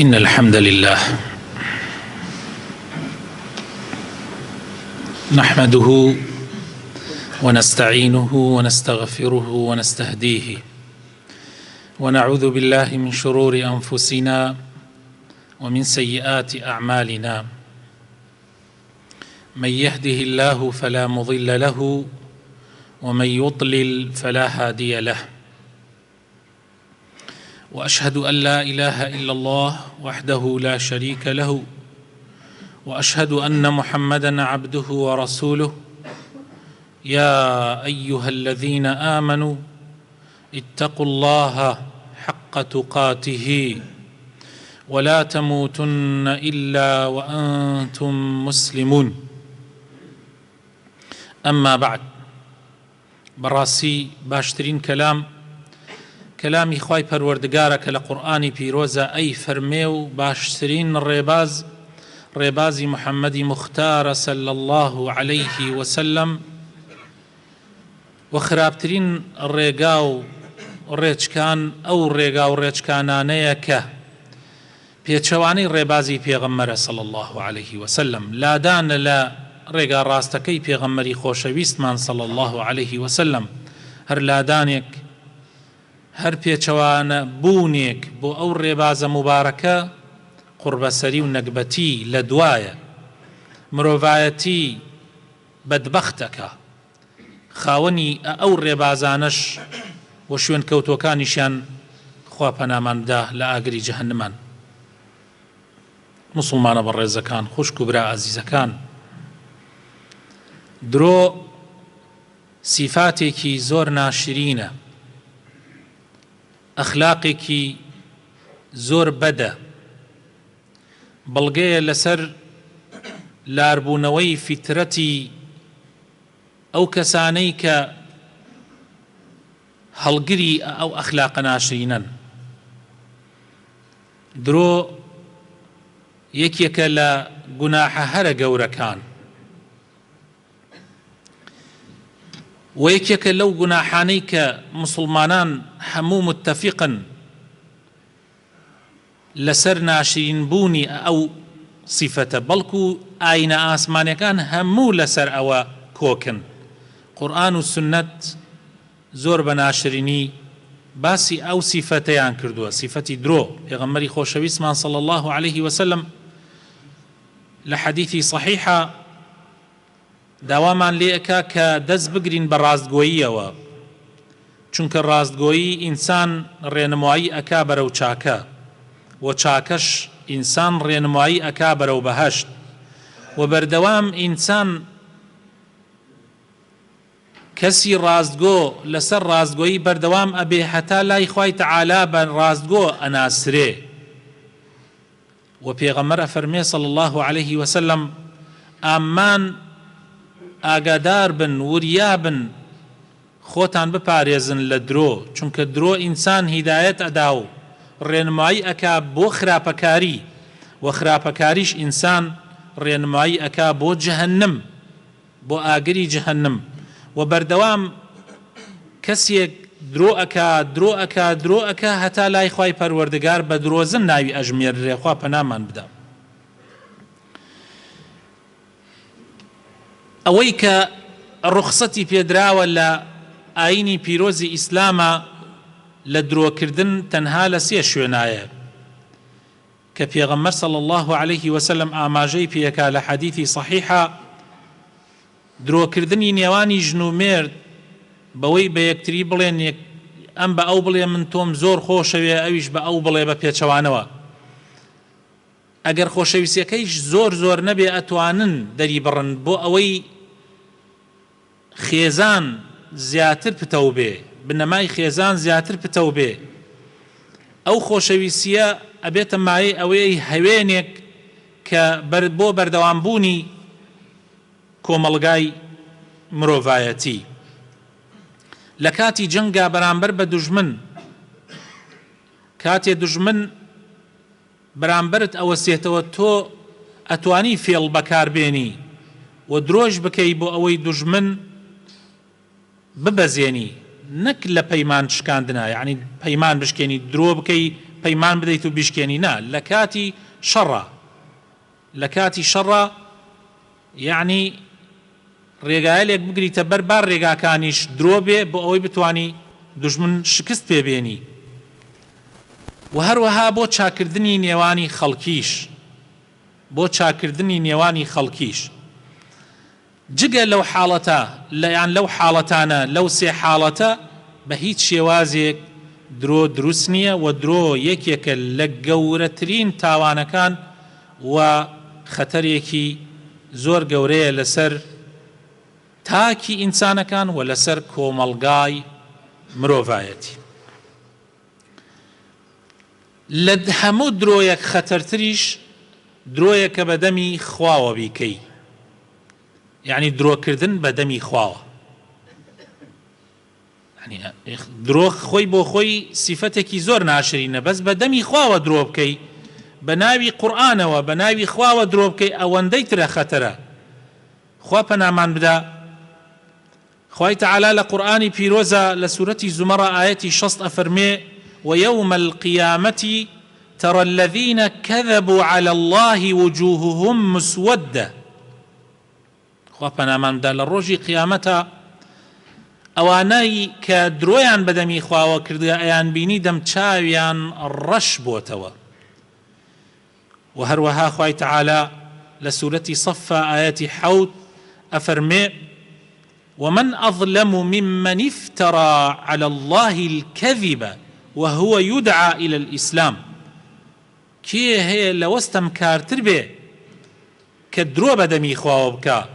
إن الحمد لله نحمده ونستعينه ونستغفره ونستهديه ونعوذ بالله من شرور أنفسنا ومن سيئات أعمالنا من يهده الله فلا مضل له ومن يضلل فلا هادي له وأشهد أن لا إله إلا الله وحده لا شريك له وأشهد أن محمدًا عبده ورسوله يا أيها الذين آمنوا اتقوا الله حق تقاته ولا تموتن إلا وأنتم مسلمون أما بعد بەڕاستی باشترین کەلامی خوای پەروەردگارە کە لە قورئانی پیرۆزە ئەی فەرمێ و باشترین ڕێبازی محەممەدی مختارە صلی الله عليه وسلم و خراپترین ڕێگا و ڕێچکان ئەو ڕێگا و ڕێچکانانەیە کە پێچەوانەی ڕێبازی پێغەمبەرە صلی الله عليه وسلم لادانە لە ڕێگا ڕاستەکەی پێغەمبەری خۆشەویستمان صلی الله عليه وسلم هەر لادانێک هەر پێچەوانە بوونێک بۆ ئەو ڕێبازە مبارەکە قوربەسەری و نەکبەتی لە دوایە مرۆڤایەتی بەدبەختەکە خاوەنی ئەو ڕێبازانەش بۆ شوێن کەوتوەکانیشیان خوا پەنامان بدا لە ئاگری جەهەنەمان. موسڵمانە بەڕێزەکان خوشک و برا ئازیزەکان، درۆ سیفاتێکی زۆر ناشرینە، ئەخلاقێکی زۆر بەدە، بەڵگەیە لەسەر لاربوونەوەی فیترەتی ئەو کەسانەی کە هەڵگری ئەو ئەخلاقە ناشرینەن. درۆ یەکێکە لە گوناحە هەرە گەورەکان و یەکێکە لەو گوناحانەی کە موسڵمانان هەموو متتەفیقن لەسەر ناشرینبوونی ئەو سیفەتە، بەڵکو ئاینە ئاسمانیەکان هەموو لەسەر ئەوە کۆکن. قورئان و سنەت زۆر بە ناشرینی باسی ئەو سیفەتەیان کردووە، سیفەتی درۆ. پێغەمبەری خۆشەویستمان صلی الله عليه وسلم لە حەدیثی صحیحە داوامان لێ ئەکا کە دەست بگرین بە ڕاستگۆییەوە، چونکە ڕاستگۆیی ئینسان ڕێنمایی ئەکا بەرەو چاکە و چاکەش ئینسان ڕێنمایی ئەکا بەرەو بەهەشت و بەردەوام ئینسان کەسی ڕاستگۆ لەسەر ڕاستگۆیی بەردەوام ئەبێ هەتا لای خوای تەعالا بە ڕاستگۆ ئەناسرێ. و پێغەمبەر ئەفەرمێ صلی الله عليه وسلم ئامان ئاگادار بن، وریا بن، خۆتان بپارێزن لە درۆ، چونکە درۆ ئینسان هیدایەت ئەدا و ڕێنمایی ئەکا بۆ خراپەکاری و خراپەکاریش ئینسان ڕێنمایی ئەکا بۆ جەهەنەم، بۆ ئاگری جەهەنەم. و بەردەوام کەسێک درۆ ئەکا هەتا لای خوای پەروەردگار بە درۆزن ناوی ئەژمێررێ. خوا پەنامان بدە. ئەوەی کە ڕوخسەتی پێدراوە لە ئاینی پیرۆزی ئیسلامە لە درۆکردن تەنها لە سێ شوێنایە کە پێغەمبەر صلی الله عليه وسلم ئاماژەی پێکا لە حەدیثی صحیحە. درۆکردنی نێوانی ژن و مێرد بەوەی بە یەکتری بڵێن ئەم بە ئەو بڵێ من تۆم زۆر خۆشەوێ، ئەویش بە ئەو بڵێ بە پێچەوانەوە. ئەگەر خۆشەویستیەکەیش زۆر نەبێ ئەتوانن دەری بڕن بۆ ئەوەی خێزان زیاتر پتەو بێ، بنەمای خێزان زیاتر پتەو بێ. ئەو خۆشەویستیە ئەبێتە مایەی ئەوەی هەوێنێک کە بۆ بەردەوامبوونی کۆمەڵگای مرۆڤایەتی. لە کاتی جەنگا بەرامبەر بە دوژمن، کاتێ دوژمن بەرامبەرت ئەوەسێتەوە، تۆ ئەتوانی فێڵ بەکاربێنی و درۆژ بکەی بۆ ئەوەی دوژمن ببەزێنی، نەک لە پەیمان شکاندنە، یعنی پەیمان بشکێنی درۆ بکەی پەیمان بدەیت و بیشکێنی نا لە کاتی شەڕە لە کاتی شەڕە یعنی ڕێگایەلێک بگریتە بەربار ڕێگاکانیش درۆ بێ بۆ ئەوەی بتوانی دوژمن شکست پێبێنی و هەروەها بۆ چاکردنی نێوانی خەڵکیش بۆ چاکردنی نێوانی خەڵکیش جگە لەو حاڵەتە لەیان لەو حاڵەتانە لەو سێ حاڵەتە بە هیچ شێوازێک درۆ دروست نییە و درۆ یەکێکە لە گەورەترین تاوانەکان و خەتەرێکی زۆر گەورەیە لەسەر تاکی ئینسانەکان و لەسەر کۆمەڵگای مرۆڤایەتی لە هەموو درۆیەک خەتەرتریش درۆیەکە بە دەمی خواوە بیکەی یعنی درۆکردن بە دەمی خواوە درۆ خۆی بۆ خۆی سیفەتێکی زۆر ناشرینە بەس بە دەمی خواوە درۆ بکەی بە ناوی قورئانەوە بە ناوی خواوە درۆ بکەی ئەوەندەی ترە خەتەرە خوا پەنامان بدە خوای تەعالا لە قورئانی پیرۆزە لە سورەتی زومەڕە ئایەتی 60 ئەفەرمێ ويوم القيامة ترى الذين كذبوا على الله وجوههم مسودة خوا پەنامان بدە لە ڕۆژی قیامەتە ئەوانەی کە درۆیان بەدەمی خواوە کردووە ئەیان بینی دەم چاویان ڕەش بۆتەوە و هەروەها خوای تەعالا لە سورەتی صەفە ئایەتی 7 ئەفەرمێ ومن أظلم ممن افترى على الله الكذب وهو يدعى إلى الإسلام كي هي لوستم كارتر به كدرو بدمي خواو بكا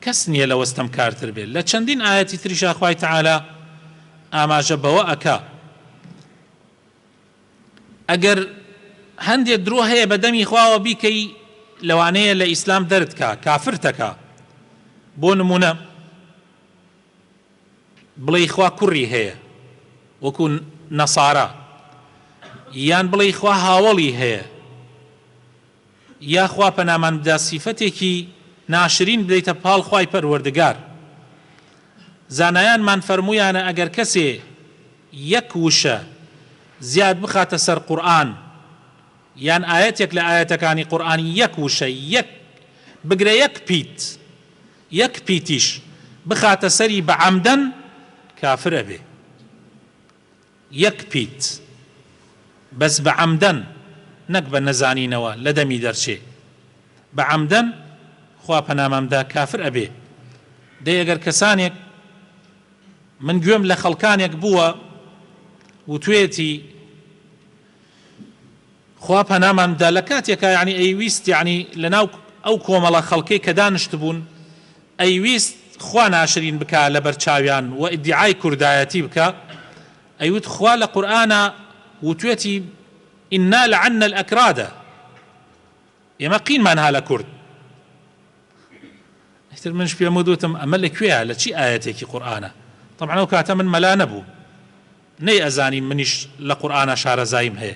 كسنية لوستم كارتر به لچندين آياتي تريشا خواهي تعالى آما جبوا أكا أجر هندي درو هي بدمي خواو بيكي لوانية لإسلام دردكا كافرتكا بون منا بڵێ خوا کوڕی هەیە وەکو نەسارا یان بڵێ خوا هاوڵی هەیە یا خوا پەنامان بدە سیفەتێکی ناشرین بدەیتە پاڵ خوای پەروەردگار زانایانمان فەرموویانە ئەگەر کەسێ یەک وشە زیاد بخاتە سەر قورئان یان ئاەتێک لە ئاەتەکانی قورئانی یەک وشە یەک بگرە یەک پیتیش بخاتە سەری بەعەمدەن كافر به يك بيت بس بعمدن نقبل نزانينوا لدمي درشي بعمدن خوا پنامام دا كافر أبي دي اگر كسانيك من قوم لخلقانيك بوا وتويتي خوا پنامام دا لكاتيكا يعني اي ويست يعني لناو او كوملا خلقي كدانشتبون اي ويست خوا ناشرين بكا لبرچاويان وادعاء كردايتي بكا ايوت خوا لقرآن وتويتي إنا لعنا الأكراد يمقين معناها لكرد احتر منش في مدوتم أملك فيها لشي آياتي قرآن طبعا وكاتا من ملا نبو ني أزاني منش لقرآن شار زايم هي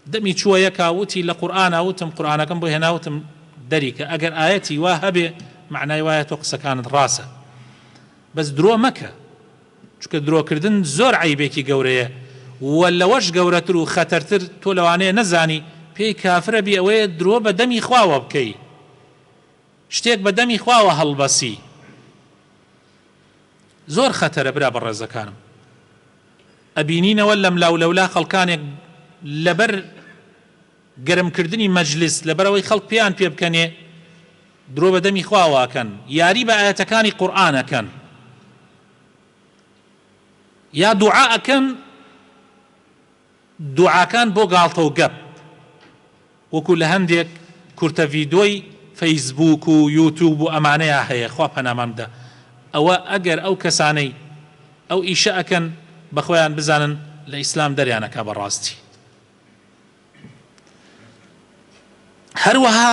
دمي شوية كاوتي لقرآن وتم قرآن كم بو هنا وتم دريك أجر آياتي واهبه معنى رواية وقصة كانت راسة بس درو مكة چونکە درۆکردن زۆر عیبێکی گەورەیە وەلە وەش گەورەتر و خەتەرتر تۆ لەوانەیە نەزانی پێی کافرە بی ئەوەیە درۆ بە دەمی خواوە بکەی شتێک بە دەمی خواوە هەڵبەسی زۆر خەتەرە برا بەڕێزەکانم ئەبینینەوە لەم لاولەولا خەڵکانێک لەبەر گەرمکردنی مەجلیس لەبەرەوەی خەڵک پێیان پێ بکەنێ درۆ بە دەمی خواوەکەن یاری بە ئاەتەکانی قورئانەکەن یا دوعاءەکەن دوعاکان بۆ گاڵتە و گەپ وەکو لە هەندێک کورتە ڤیدۆی فەیسبووک و یوتیوب و ئەمانەیە هەیە خوا پەنامان بدە ئەوە ئەگەر ئەو کەسانەی ئەو ئیشە ئەکەن بەخۆیان بزانن لە ئیسلام دەریانەکە بەڕاستی هەروەها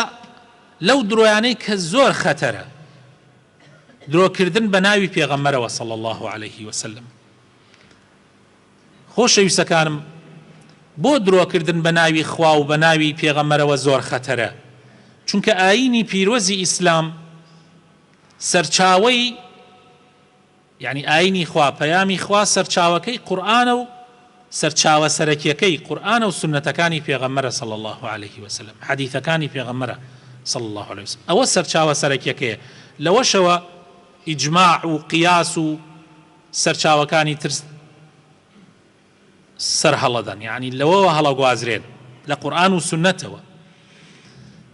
لەو درۆیانەی کە زۆر خەتەرە درۆکردن بە ناوی پێغەمبەرەوە صلی الله عليه وسلم خۆشەویستەکانم بۆ درۆکردن بە ناوی خوا و بە ناوی پێغەمبەرەوە زۆر خەتەرە چونکە ئایینی پیرۆزی ئیسلام سەرچاوەی یعنی ئایینی خوا پەیامی خوا سەرچاوەکەی قورئانە و سەرچاوە سەرەکیەکەی قورئانە و سونەتەکانی پێغەمبەرە صلی الله عليه وسلم، حەدیثەکانی پێغەمبەرە صلی الله عليه وسلم. ئەوە سەرچاوە سەرەکیەکەیە. لەوەشەوە ئیجماع و قیاس و سەرچاوەکانی تر سەر هەڵەدەن، یعنی لەوەوە هەڵەگوازرێن لە قورئان و سونەتەوە.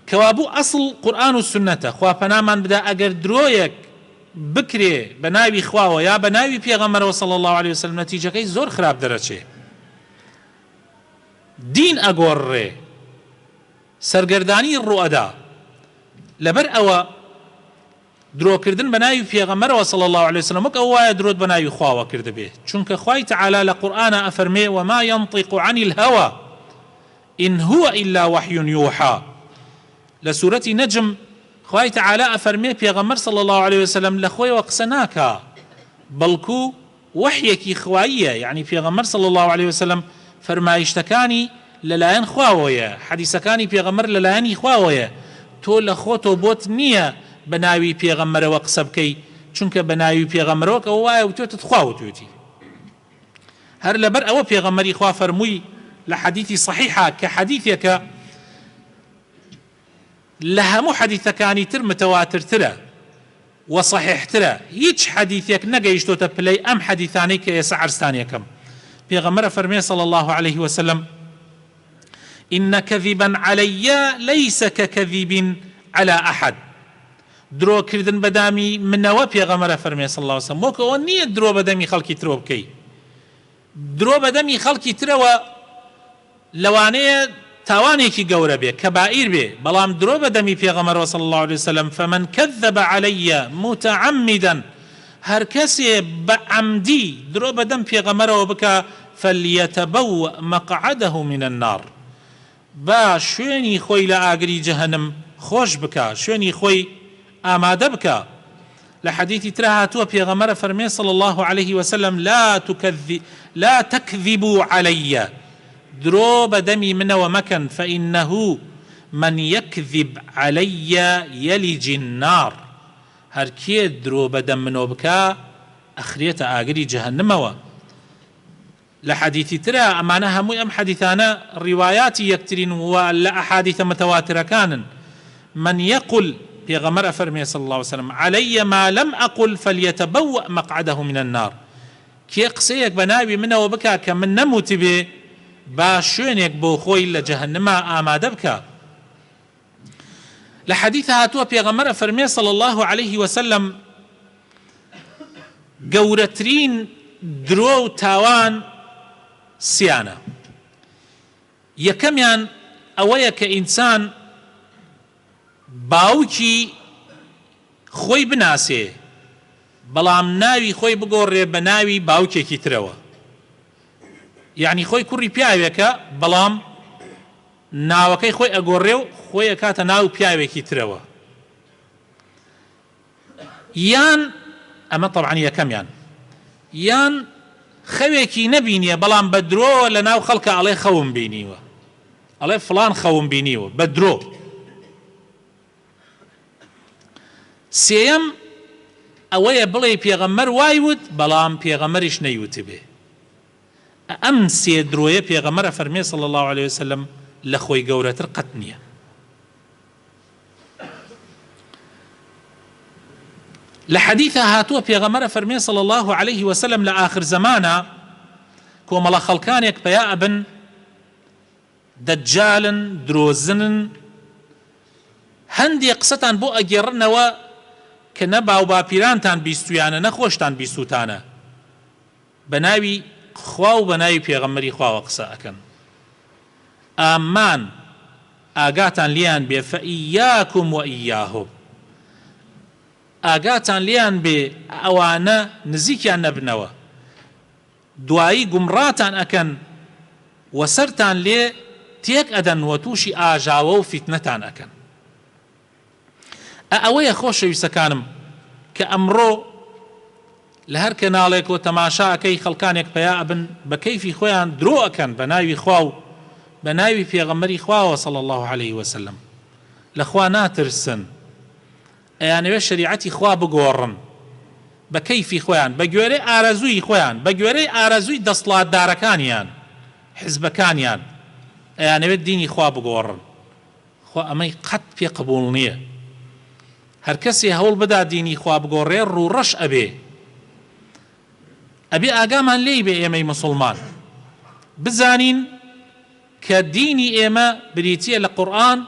کەوابوو ئەسڵ قورئان و سونەتە. خوا پەنامان بدا ئەگەر درۆیەک بکرێ بە ناوی خواوە یا بە ناوی پێغەمبەرەوە صلی الله عليه وسلم، نەتیجەکەی زۆر خراپ دەرەچێ. دین ئەگۆڕێ، سەرگەردانی ڕوئەدا. لەبەر ئەوە درۆکردن بە ناوی پێغەمبەرەوە صلی الله عليه وسلم وەک ئەو وایە درۆت بە ناوی خواوە کردبێ، چونکە خوای تەعالی لە قورئانە ئەفەرمێ وما ينطق عن الهوى إن هو إلا وحي يوحى. لە سوورەتی نەجم خوای تەعالی ئەفەرمێ پێغەمبەر صلی الله عليه وسلم لە خۆیەوە قسە ناکا، بەڵکو وحیەکی خواییە، یعنی پێغەمبەر صلی الله عليه وسلم فەرمایشتەکانی لەلایەن خواوەیە، حەدیثەکانی پێغەمبەر لەلایەنی خواوەیە. تۆ لە خۆتۆ بۆت نییە بە ناوی پێغەمبەرەوە قسە بکەی، چونکە بە ناوی پێغەمبەرەوە کە وایە وتوێتت خوا وتوێتی. هەر لەبەر ئەوە پێغەمبەری خوا فەرمووی لە حەدیثی صحیحە کە حەدیثێکە لە هەموو حەدیثەکانی تر متەواترترە و صحیحترە، هیچ حەدیثێک نەگەیشتۆتە پلەی ئەم حەدیثانەی کە ئێستا عەرزتانیەکەم. پێغەمبەرە فەرمێ صلی الله عليه وسلم إن كذبا علي ليس ككذب على أحد. درۆ کردن بەدامی منەوە پێغەمبەرە فەرمێ صلی الله عليه وسلم وەکو ئەوە نییە درۆ بەدەمی خەڵکی ترۆ بکەی. درۆ بەدەمی خەڵکی ترەوە لەوانەیە تاوانێکی گەورە بێ، کەبائیر بێ، بەڵام درۆ بەدەمی پێغەمبەرەوە صلی الله عليه وسلم فمن كذب علي متعمدا، هەر کەسێ بە عەمدی درۆ بەدەم پێغەمبەرەوە بکە فليتبوأ مقعده من النار، با شوێنی خۆی لە ئاگری جەهەنم خۆش بکە، شوێنی خۆی ئامادە بکە. لە حەدیثی ترە هاتووە پێغەمبەرە فەرمێ صلی الله عليه وسلم لا تكذبوا علي، درۆ بەدەمی منەوە مەکەن، فإنه من يكذب علي يلج النار، هەر کێ درۆ بەدەم منەوە بکە ئەخرێتە ئاگری جەهەنمەوە. لە حەدیثی ترە ئەمانە هەمووی ئەم حەدیثانە ڕیوایاتی یەکترین و لە ئەحادیثە متەواترەکانن. من يقل پێغەمبەر ئەفەرمێ صلی الله عليه وسلم علي ما لم أقل فليتبوأ مقعده من النار، کێ قسەیەک بە ناوی منەوە بکە کە من نەموتی بێ با شوێنێک بۆ خۆی لە جەهەنەما ئامادە بکە. لە حەدیثە هاتووە پێغەمبەر ئەفەرمێ صلی الله عليه وسلم گەورەترین درۆ و تاوان سیانە. یەکەمیان ئەوەیە کە ئینسان باوکی خۆی بناسێ بەڵام ناوی خۆی بگۆڕێ بە ناوی باوکێکی ترەوە، یعنی خۆی کوڕی پیاوێکە بەڵام ناوەکەی خۆی ئەگۆڕێ و خۆی ئەکاتە ناو پیاوێکی ترەوە. یان ئەمە طبعاً یەکەمیان، یان خەوێکی نەبینیە بەڵام بە درۆ لە ناو خەڵکە ئەڵێ خەوم بینیوە، ئەڵێ فڵان خەوم بینیوە بە درۆ. سێیەم ئەوەیە بڵێ پێغەمبەر وایوت بەڵام پێغەمبەریش نەیوتە بێ. ئەم سێ درۆیە پێغەمبەرە فەرمێ صلی الله عليه وسلم لە خۆی گەورەتر قەت نییە. لە حەدیثە هاتووە پێغەمبەرە فەرمێ صلی الله عليه وسلم لە آخر زمانە کۆمەڵە خەڵکانێک پەیا ئەبن دەجالن، درۆزنن، هەندێک قسەتان بۆ ئەگێڕنەوە کە نە باو باپیرانتان بیستویانە نەخۆشتان بیستوتانە، بە ناوی خوا و بە ناوی پێغەمبەری خواوە قسە ئەکەن. ئامان ئاگاتان لیان بێ فەئیاکم وئیاهم، ئاگاتان لیان بێ ئەوانە نزیکیان نەبنەوە، دوایی گومڕاتان ئەکەن و سەرتان لێ تێک ئەدەن و تووشی ئاژاوە و فیتنەتان ئەکەن. ئەوەیە خۆشەویستەکانم کە ئەمڕۆ لە هەر کەناڵێک و تەماشاکەی خەڵکانێک پەیا ئەبن بە کەیفی خۆیان درۆ ئەکەن بە ناوی خوا و بە ناوی پێغەمبەری خواوە صلی الله عليه وسلم، لە خوا ناترسن، ئەیانەوێ شەریعەتی خوا بگۆڕن بە کەیفی خۆیان، بە گوێرەی ئارەزووی خۆیان، بە گوێرەی ئارەزووی دەسڵاتدارەکانیان، حزبەکانیان ئەیانەوێت دینی خوا بگۆڕن، خوا ئەمەی قەت پێ قبوڵ نییە. هەر کەسێ هەوڵ بدا دینی خوا بگۆڕێ ڕوڕەش ئەبێ ئاگامان لێی بێ ئێمەی مسلمان بزانین کە دینی ئێمە بریتیە لە قورئان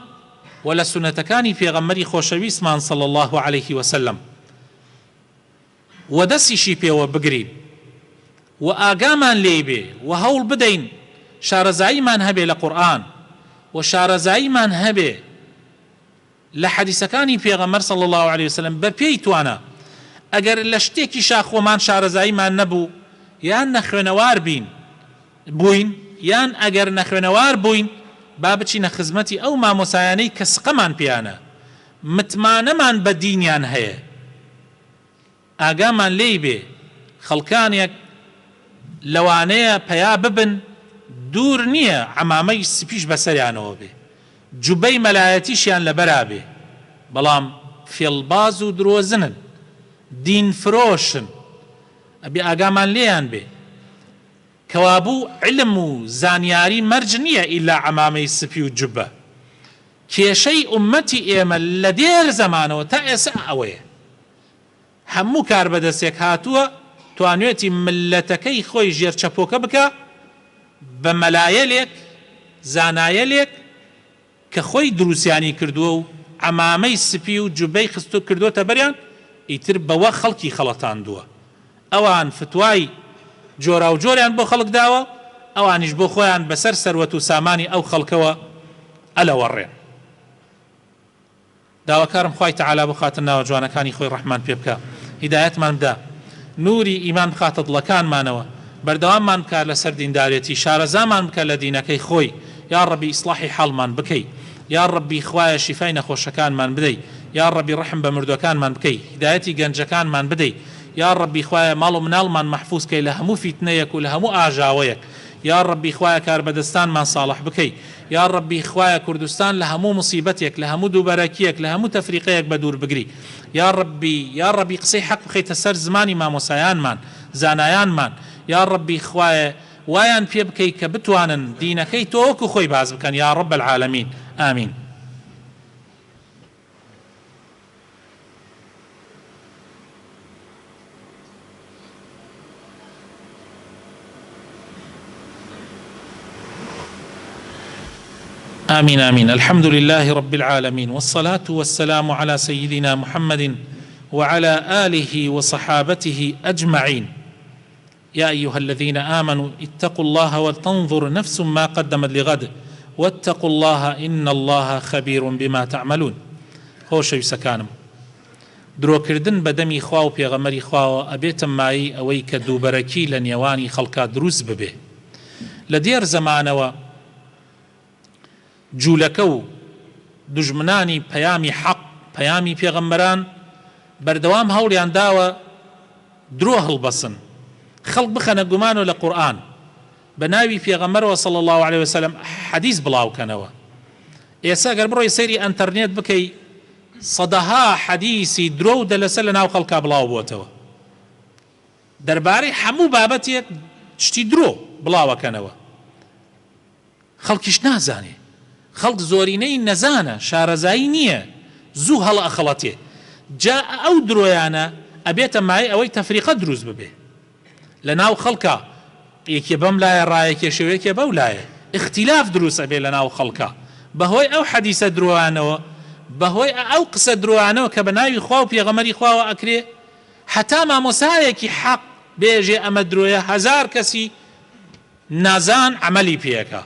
و لە سونەتەکانی پێغەمبەری خۆشەویستمان صلی الله عليه وسلم و دەستیشی پێوە بگرین و ئاگامان لێی بێ و هەوڵ بدەین شارەزاییمان هەبێ لە قورئان و شارەزاییمان هەبێ لە حەدیسەکانی پێغەمبەر صلی الله عليه وسلم بە پێی توانە ئەگەر لە شتێکی شاخۆمان شارەزاییمان نەبوو یان نەخوێنەوار بووین یان ئەگەر نەخوێنەوار بووین با بچینە خزمەتی ئەو مامۆسایانەی کە سقەمان پیانە متمانەمان بە دینیان هەیە ئاگامان لێی بێ خەڵکانێک لەوانەیە پەیا ببن دوور نییە عەمامەی سپیش بەسەریانەوە بێ جوبەی مەلایەتیشیان لەبەرا بێ بەڵام فێڵباز و درۆزنن دین فرۆشن ئەبێ ئاگامان لێیان بێ کەوابوو علم و زانیاری مەرج نییە ئیلا عەمامەی سپی و جوبە کێشەی ئومەتی ئێمە لە دێر زەمانەوە تا ئێستا ئەوەیە هەموو کار بەدەستێک هاتووە توانوێتی ملەتەکەی خۆی ژێرچەپۆکە بکە بە مەلایەلێک زانایەلێک کە خۆی دروستیانی کردووە و عەمامەی سپی و جوبەی خستو کردوتە بەریان ئیتر بەوە خەڵکی خەڵەتاندووە ئەوان فتوای جۆرا و جۆریان بۆ خەڵک داوە ئەوانیش بۆ خۆیان بەسەر سەروەت و سامانی ئەو خەڵکەوە ئەلەوەڕێن داواکارم خوای تەعالا بخاتە ناوە جوانەکانی خۆی ڕەحمان پێ بکە هیدایەتمان بدە نوری ئیمان بخاتە دڵەکانمانەوە بەردەواممان بکات لەسەر دیندارێتی شارەزامان بکە لە دینەکەی خۆی یا ڕەبی ئیسلاحی حاڵمان بکەی یا ڕەبی خوایە شیفای نەخۆشەکانمان بدەی یا ڕەبی ڕەحم بە مردوەکانمان بکەی هیدایەتی گەنجەکانمان بدەی یا ڕەبی خوایە ماڵ و مناڵمان مەحفوظ کەی لە هەموو فیتنەیەک و لە هەموو ئاژاوەیەک یا ڕەبی خوایە کاربەدەستانمان ساڵح بکەی یا ڕەبی خوایە کوردستان لە هەموو مصیبەتێک لە هەموو دووبەرەکیەک لە هەموو تەفریقەیەک بە دوور بگری یا ڕەبی قسەی حەق بخەیتە سەر زمانی مامۆسایانمان زانایانمان یا ڕەبی خوایە وایان پێ بکەی کە بتوانن دینەکەی تۆ وەکو خۆی باز بکەن یا ڕەب العالەمین ئامین آمين آمين الحمد لله رب العالمين والصلاة والسلام على سيدنا محمد وعلى آله وصحابته أجمعين يا أيها الذين آمنوا اتقوا الله ولتنظر نفس ما قدمت لغد واتقوا الله إن الله خبير بما تعملون خوشوی سەکانم درۆکردن بە دەمی خوا و پێغەمبەری خواوە ئەبێتە مایی ئەوەی کە دووبەرەکی لە نێوانی خەڵکا دروست ببێ لە دێر زەمانەوە جوولەکە و دوژمنانی پەیامی حەق پەیامی پێغەمبەران بەردەوام هەوڵیان داوە درۆ هەڵبەسن خەڵک بخەنە گومانەوە لە قورئان بە ناوی پێغەمبەرەوە صلی الله عليه وسلم حەدیث بڵاوکەنەوە ئێستا گەر بڕۆی سەیری ئەنتەرنێت بکەی سەدەها حەدیثی درۆ و دەلەسەر لە ناو خەڵکا بڵاو بۆتەوە دەربارەی هەموو بابەتێک شتی درۆ بڵاوەکەنەوە خەڵکیش نازانێ خەڵک زۆرینەی نەزانە شارەزایی نییە زوو هەڵ ئەخەڵەتێ جا ئەو درۆیانە ئەبێتە مای ئەوەی تەفریقە دروست ببێ لە ناو خەڵکا یەکێ بەم لایە ڕایەکێ شێوەیەکێ بەو لایە اختیلاف دروست ئەبێ لە ناو خەڵکا بەهۆی ئەو حەدیسە درۆیانەوە بەهۆی ئەو قسە درۆیانەوە کە بە ناوی خوا و پێغەمبەری خواوە ئەکرێ حتا مامۆسایەکی حەق بێژێ ئەمە درۆیە هەزار کەسی نازان عەمەلی پێەکە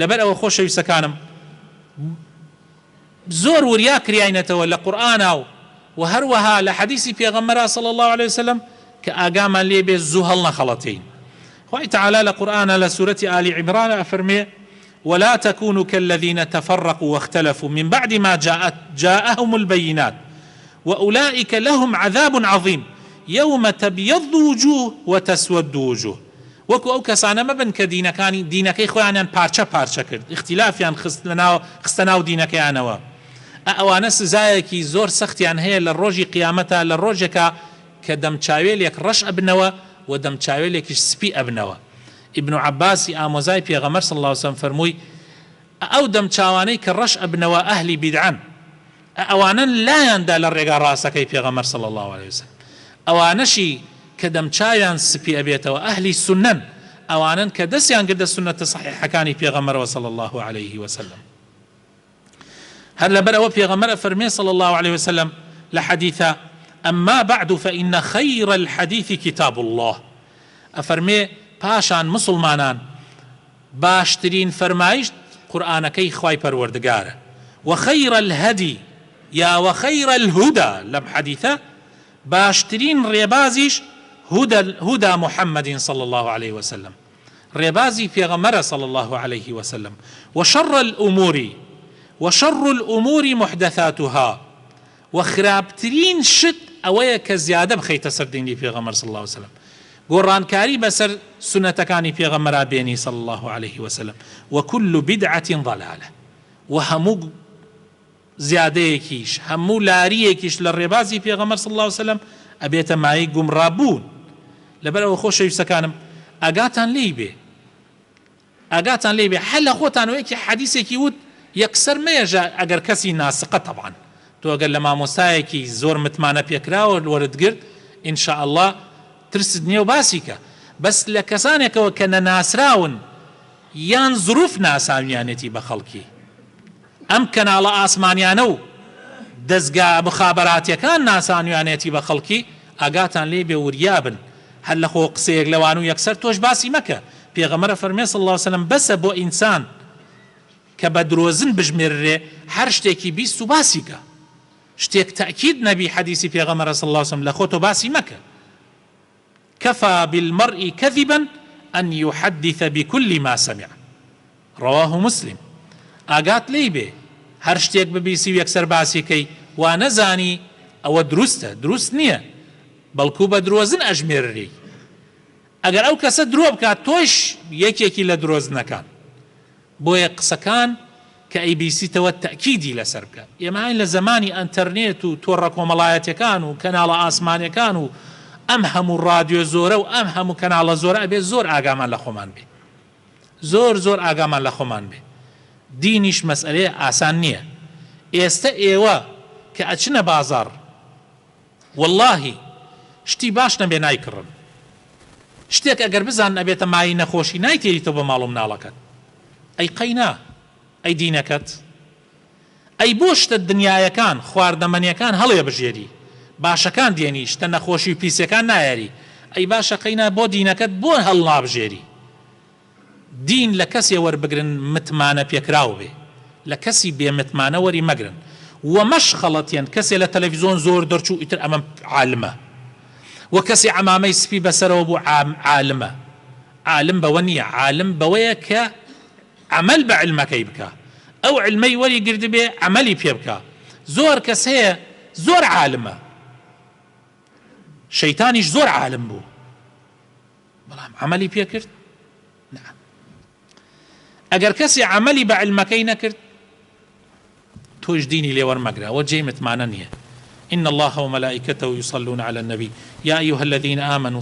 لەبەر ئەوە خۆشەویستەکانم زۆر وریا کریاینەتەوە لە قورئانە و هەروەها لە حەدیسی پێغەمبەرا صلی الله عليه وسلم کە ئاگامان لێ بێ زوو هەڵ نەخەڵەتین خوای تەعالا لە قورئانە لە سوورەتی ئالی عیمران ئەفەرمێ ولا تكونوا كالذين تفرقوا واختلفوا من بعد ما جاءهم البينات وأولئك لهم عذاب عظيم يوم تبيض وجوه وتسود وجوه وەکو ئەو کەسانە مەبن کە دینەکەی خۆیانیان پارچە پارچە کرد اختلافیان خستە ناو دینەکەیانەوە ئەوانە سزایەکی زۆر سەختیان هەیە لە ڕۆژی قیامەتە لە ڕۆژێکە کە دەمچاوێلێک ڕەش ئەبنەوە و دەمچاوێلێکیش سپی ئەبنەوە ابن عباسی ئامۆزای پێغەمبەر صلی الله عليه وسلم فەرمووی ئەو دەم چاوانەی کە ڕەش ئەبنەوە ئەهلی بیدعەن ئەوانە لایەندا لە ڕێگا ڕاستەکەی پێغەمبەر صلی الله عليه وسلم ئەوانەشی کە دەمچاویان سپی ئەبێتەوە ئەهلی سونەن ئەوانن کە دەستیان گردە سونەتە صحیحەکانی پێغەمبەرەوە صلی الله عليه وسلم هەر لەبەر ئەوە پێغەمبەر ئەفەرمێ صلی الله عليه وسلم لە حەدیثە أما بعد فإن خير الحديث كتاب الله أفرمي پاشان مسلمانان باشترين فرمايش قرآنكي خواي پروردگار وخير الهدي يا وخير الهدى لم حديثة باشترين ريبازيش هدى محمد صلى الله عليه وسلم ريبازي في غمرة صلى الله عليه وسلم وشر الأمور محدثاتها وخرابترين شت ئەوەیە کە زیادە بخەیتە سەر دینی پێغەمبەر صلی الله عليه وسلم گۆڕانکاری بەسەر سونەتەکانی پێغەمبەرا بێنی صلی الله عليه وسلم وكل بدعة ضلالة وهەموو زیادەیەکیش هەموو لاریەکیش لە ڕێبازی پێغەمبەر صلی الله عليه وسلم ئەبێتە مای گومڕابوون لەبەرەوە خۆشەویستەکانم ئاگاتان لێی بێ هەر لە خۆتانەوەیەکی حەدیثێکی وت یەکسەر مەیەژە ئەگەر کەسی ناسقە طبعا تۆ ئەگەر لە مامۆستایەکی زۆر متمانە پێکراوە وەرتگرت ئینشاء الله ترست نییە و باسی کە بەس لە کەسانێکەوە کە نەناسراون یان زروف ناساویانێتی بە خەڵکی ئەم کەناڵە ئاسمانیانە و دەستگا مخابەراتیەکان ناسانویانێتی بە خەڵکی ئاگاتان لێ بێ وریابن هەر لە خۆ قسەیەک لەوان و یەکسەر تۆش باسی مەکە پێغەمبەر فەرمێ صلی الله عليه وسلم بەسە بۆ ئینسان کە بە درۆزن بژمێررێ هەر شتێکی بیست و باسی کە شتێک تأكيد نبي حديث في غمرة صلى الله عليه وسلم لخوتو باسي مكة كفى بالمرء كذبا أن يحدث بكل ما سمع رواه مسلم آقات ليبه هر شتێک ببیسی و یەکسەر باسی کەی وا نەزانی ئەوە دروست نییە بەڵکو بە درۆزن ئەژمێرری ئەگەر ئەو کەسە درۆ بکات تۆش یەکێکی لە درۆزنەکان بۆیە قسەکان کە ئەیبیسیتەوە تەکیدی لەسەر بکە ئێمە لە زمانی ئەنتەرنێت و تۆڕە کۆمەڵایەتەکان و کەناڵە ئاسمانیەکان و ئەم هەموو ڕادیۆ زۆرە و ئەم هەموو کەناڵە زۆرە ئەبێ زۆر ئاگامان لە خۆمان بێ زۆر ئاگامان لە خۆمان بێ دینیش مەسئلەیە ئاسان نییە ئێستا ئێوە کە ئەچنە بازاڕ واللهی شتی باش نەبێ نایکڕن شتێک ئەگەر بزان ئەبێتە مای نەخۆشی نایتێریتەوە بە ماڵ و مناڵەکەت ئەی قەینا ئەی دینەکەت ئەی بۆ شتە دنیایەکان خواردەمەنیەکان هەڵێ بژێری باشەکان دێنی شتە نەخۆشی و پیسەکان نایەری ئەی باشە قەینا بۆ دینەکەت بۆ هەڵ نابژێری دین لە کەسێ وەربگرن متمانە پێکراو بێ لە کەسی بێ متمانە وەری مەگرن و مەشخەڵەتیان کەسێ لە تەلەڤیزۆن زۆر دەرچوو ئیتر ئەمە عالمە و کەسی عەمامەی سپی بەسەرەوە بوو عالمە عالم بەوە نییە عالم بەوەیە کە عمل بە علمەکەی بکە ئەو علمەی وەری گرد بێ عملی پێ بکە زۆر کەس هەیە زۆر عالمە شەیتانیش زۆر عالم بوو بەڵام عملی پێ کرد ئەگەر کەسی عملی بە علمەکەی نەکرد تۆش دینی لێ وەرمەگرە ئەوە جێی متمانە نییە إن الله وملائكته يصلون على النبي يا أيها الذين آمنوا